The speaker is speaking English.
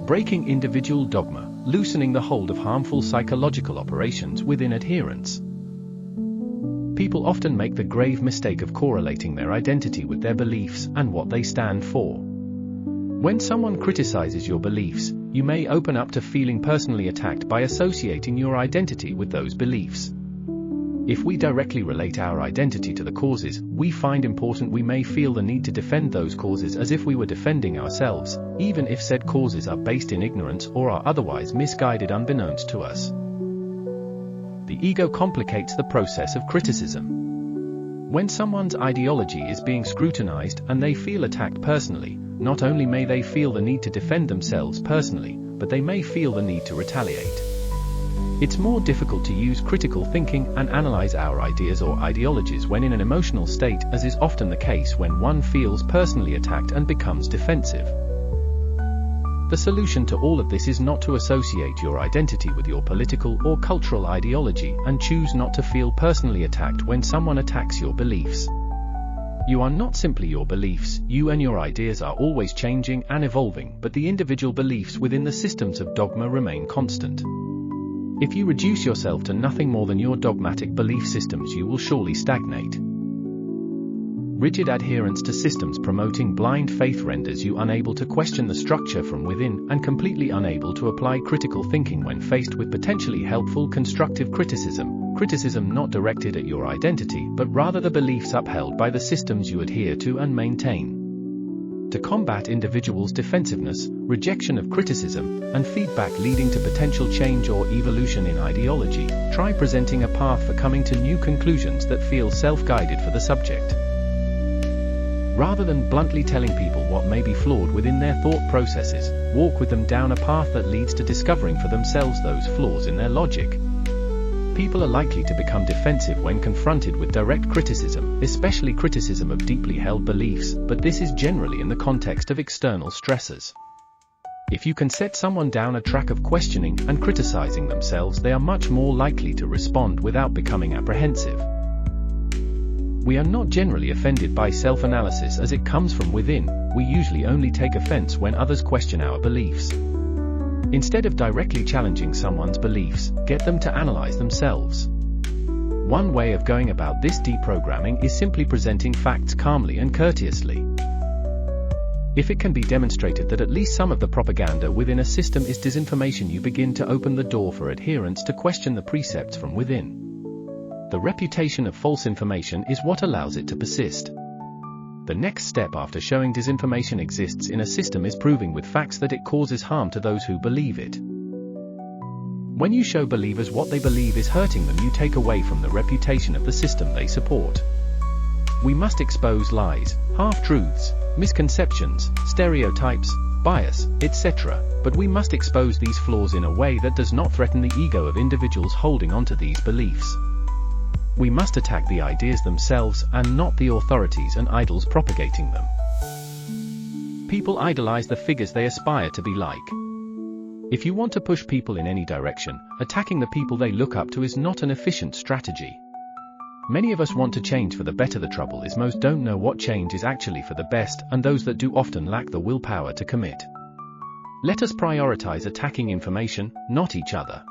breaking individual dogma, loosening the hold of harmful psychological operations within adherents. People often make the grave mistake of correlating their identity with their beliefs and what they stand for. When someone criticizes your beliefs, you may open up to feeling personally attacked by associating your identity with those beliefs. If we directly relate our identity to the causes we find important, we may feel the need to defend those causes as if we were defending ourselves, even if said causes are based in ignorance or are otherwise misguided unbeknownst to us. The ego complicates the process of criticism. When someone's ideology is being scrutinized and they feel attacked personally, not only may they feel the need to defend themselves personally, but they may feel the need to retaliate. It's more difficult to use critical thinking and analyze our ideas or ideologies when in an emotional state, as is often the case when one feels personally attacked and becomes defensive. The solution to all of this is not to associate your identity with your political or cultural ideology and choose not to feel personally attacked when someone attacks your beliefs. You are not simply your beliefs, you and your ideas are always changing and evolving, but the individual beliefs within the systems of dogma remain constant. If you reduce yourself to nothing more than your dogmatic belief systems, you will surely stagnate. Rigid adherence to systems promoting blind faith renders you unable to question the structure from within and completely unable to apply critical thinking when faced with potentially helpful constructive criticism not directed at your identity but rather the beliefs upheld by the systems you adhere to and maintain. To combat individuals' defensiveness, rejection of criticism, and feedback leading to potential change or evolution in ideology, try presenting a path for coming to new conclusions that feel self-guided for the subject. Rather than bluntly telling people what may be flawed within their thought processes, walk with them down a path that leads to discovering for themselves those flaws in their logic. People are likely to become defensive when confronted with direct criticism, especially criticism of deeply held beliefs, but this is generally in the context of external stressors. If you can set someone down a track of questioning and criticizing themselves, they are much more likely to respond without becoming apprehensive. We are not generally offended by self-analysis as it comes from within, we usually only take offense when others question our beliefs. Instead of directly challenging someone's beliefs, get them to analyze themselves. One way of going about this deprogramming is simply presenting facts calmly and courteously. If it can be demonstrated that at least some of the propaganda within a system is disinformation, you begin to open the door for adherents to question the precepts from within. The reputation of false information is what allows it to persist. The next step after showing disinformation exists in a system is proving with facts that it causes harm to those who believe it. When you show believers what they believe is hurting them, you take away from the reputation of the system they support. We must expose lies, half-truths, misconceptions, stereotypes, bias, etc., but we must expose these flaws in a way that does not threaten the ego of individuals holding onto these beliefs. We must attack the ideas themselves and not the authorities and idols propagating them. People idolize the figures they aspire to be like. If you want to push people in any direction, attacking the people they look up to is not an efficient strategy. Many of us want to change for the better. The trouble is most don't know what change is actually for the best, and those that do often lack the willpower to commit. Let us prioritize attacking information, not each other.